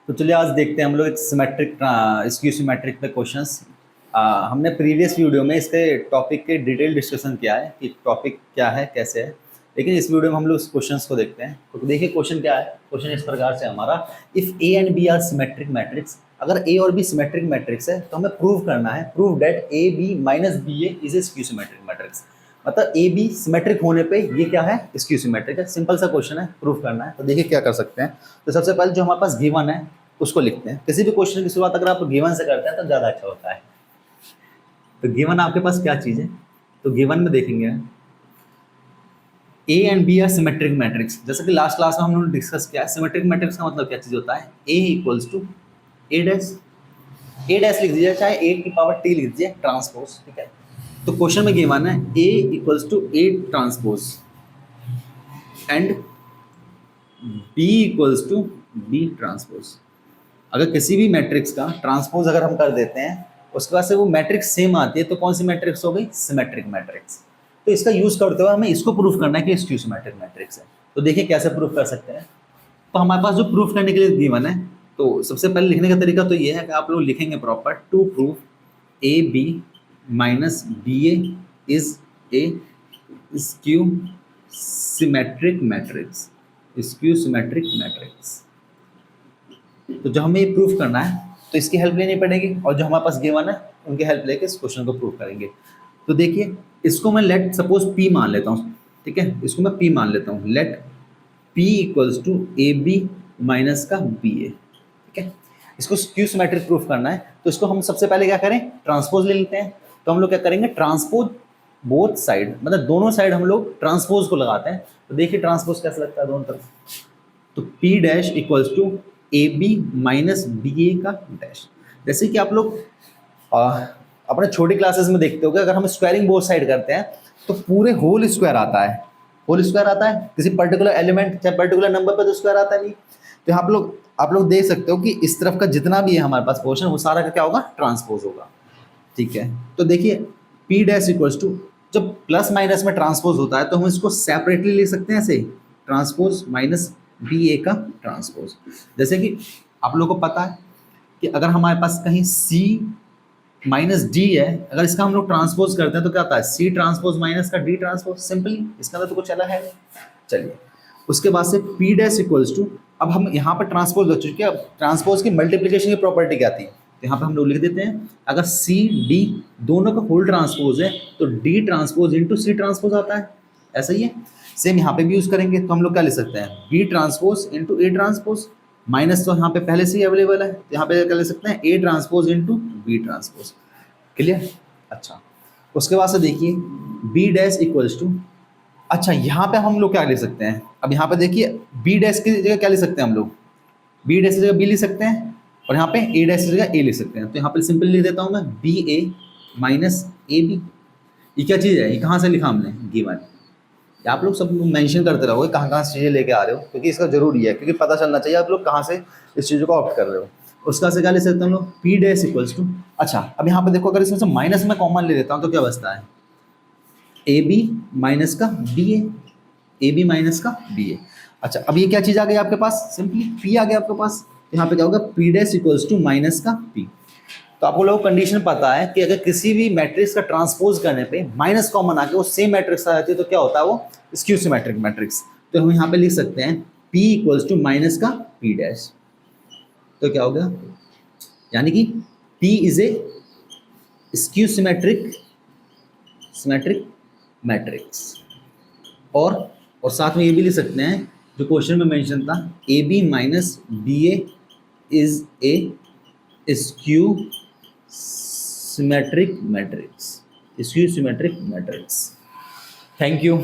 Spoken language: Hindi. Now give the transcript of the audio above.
तो चलिए आज देखते हैं हम लोग सिमेट्रिक स्क्यू सिमेट्रिक पे क्वेश्चंस। हमने प्रीवियस वीडियो में इसके टॉपिक के डिटेल डिस्कशन किया है कि टॉपिक क्या है कैसे है, लेकिन इस वीडियो में हम लोग इस क्वेश्चंस को देखते हैं। तो देखिए क्वेश्चन क्या है। क्वेश्चन इस प्रकार से हमारा, if a and b are symmetric matrix, अगर ए और बी सिमेट्रिक मैट्रिक्स है तो हमें प्रूव करना है, prove that a B minus B a is a skew symmetric matrix. मतलब ए बी सिमेट्रिक होने पे ये क्या है, स्क्यू सिमेट्रिक है। सिंपल सा क्वेश्चन है, प्रूफ करना है। तो देखिए क्या कर सकते हैं। तो सबसे पहले जो हमारे पास गिवन है उसको लिखते हैं। किसी भी क्वेश्चन की शुरुआत अगर आप गिवन से करते हैं तो ज़्यादा अच्छा होता है। तो गिवन आपके पास क्या चीज़ है, तो गिवन में देखेंगे a and b are symmetric matrix. जैसे कि लास्ट क्लास में हम लोगों ने डिस्कस किया है, सिमेट्रिक मैट्रिक्स का मतलब क्या चीज़ होता है, A equals to A dash, A dash लिख दीजिए, चाहे ए की पावर टी लिख दीजिए, ट्रांसपोज। ठीक है। तो क्वेश्चन में गिवन है A equals to A transpose and B equals to B transpose. अगर किसी भी मैट्रिक्स का ट्रांसपोज अगर हम कर देते हैं उसके बाद से वो मैट्रिक्स सेम आती है तो कौन सी मैट्रिक्स हो गई, सिमेट्रिक मैट्रिक्स। तो इसका यूज करते हुए हमें इसको प्रूफ करना है कि स्क्यू सिमेट्रिक मैट्रिक्स है। तो देखिए कैसे प्रूफ कर सकते हैं। तो हमारे पास जो प्रूफ करने के लिए गिवन है, तो सबसे पहले लिखने का तरीका तो ये है कि आप लोग लिखेंगे proper, to proof a B minus B a is a skew symmetric matrix, skew symmetric matrix. तो जो हमें प्रूफ करना है तो इसकी हेल्प लेनी पड़ेगी, और जो हमारे पास गिवन है उनकी हेल्प लेके इस क्वेश्चन को प्रूफ करेंगे। तो देखिए इसको मैं लेट सपोज पी मान लेता हूँ। ठीक है, इसको मैं पी मान लेता हूँ। Let p equals to A B minus का बी ए। ठीक है, इसको स्क्यू सिमेट्रिक प्रूफ करना है तो इसको हम सबसे पहले क्या करें, ट्रांसपोज ले लेते हैं। तो हम लोग क्या करेंगे, ट्रांसपोज बोथ साइड, मतलब दोनों साइड हम लोग ट्रांसपोज को लगाते हैं। तो देखिए ट्रांसपोज कैसे लगता है दोनों तरफ। तो P dash equals to A B minus B A का डैश। जैसे कि आप लोग अपने छोटी क्लासेस में देखते हो कि अगर हम स्क्वायरिंग बोथ साइड करते हैं तो पूरे होल स्क्वायर आता है, होल स्क्वायर आता है किसी पर्टिकुलर एलिमेंट चाहे पर्टिकुलर नंबर पर तो स्क्वायर आता नहीं। तो यहाँ आप लोग देख सकते हो कि इस तरफ का जितना भी है हमारे पास पोर्शन वो सारा का क्या होगा, ट्रांसपोज होगा। ठीक है, तो देखिए पी डैश इक्वल्स टू, जब प्लस माइनस में ट्रांसपोज होता है तो हम इसको सेपरेटली ले सकते हैं ऐसे, ट्रांसपोज माइनस बी ए का ट्रांसपोज। जैसे कि आप लोगों को पता है कि अगर हमारे पास कहीं सी माइनस डी है, अगर इसका हम लोग ट्रांसपोज करते हैं तो क्या होता है, सी ट्रांसपोज माइनस का डी ट्रांसपोज। सिंपली इसका तो कुछ अलग है। चलिए उसके बाद से पी डैश इक्वल्स टू, अब हम यहाँ पर ट्रांसपोज बच चुके हैं। अब ट्रांसपोज की मल्टीप्लिकेशन की प्रॉपर्टी क्या थी, तो यहाँ पर हम लोग लिख देते हैं, अगर सी डी दोनों का होल ट्रांसपोज है तो d transpose into c transpose आता है। ऐसा ही है, सेम यहाँ पे भी यूज़ करेंगे। तो हम लोग क्या लिख सकते हैं, b transpose into a transpose, minus तो यहाँ पे पहले से ही अवेलेबल है तो यहाँ पे क्या ले सकते हैं, a transpose into b transpose. Clear. अच्छा, उसके बाद से देखिए बी डैश इक्वल्स टू, अच्छा यहाँ पे हम लोग क्या ले सकते हैं, अब यहाँ पे देखिए बी डैश की जगह क्या ले सकते हैं हम लोग, बी डैश की जगह बी ले सकते हैं, और यहाँ पे ए डैश की जगह ए ले सकते हैं। तो यहाँ पे सिंपल लिख देता हूँ मैं, b a minus a b. ये क्या चीज़ है, ये कहाँ से लिखा हमने, गिवन। आप लोग सब मेंशन करते रहोगे कहाँ से चीज़ें लेके आ रहे हो, क्योंकि इसका जरूरी है, क्योंकि पता चलना चाहिए आप लोग कहाँ से इस चीज़ को ऑप्ट कर रहे हो। उसका से क्या ले सकते हैं हम लोग, पी डैश इक्वल्स टू, अच्छा अब यहाँ पे देखो अगर इसमें से माइनस में कॉमन ले लेता हूँ तो क्या बचता है, ए बी माइनस का b a, a B minus का बी ए। अच्छा अब ये क्या चीज़ आ गई आपके पास, सिंपली पी आ गया आपके पास। यहाँ पे क्या होगा, p dash equals to minus का पी। तो आपको लोगों को कंडीशन पता है कि अगर किसी भी मैट्रिक्स का ट्रांसपोज करने पे माइनस कॉमन आके वो सेम मैट्रिक्स आ जाती है तो क्या होता है, वो स्क्यू सिमेट्रिक मैट्रिक्स। तो हम यहाँ पे लिख सकते हैं P इक्वल्स टू माइनस का P डैश। तो क्या हो गया, यानी कि P is a skew symmetric matrix. और साथ में ये भी लिख सकते हैं जो क्वेश्चन में मेंशन था, a B minus B a is a skew symmetric matrix, skew symmetric matrix. Thank you.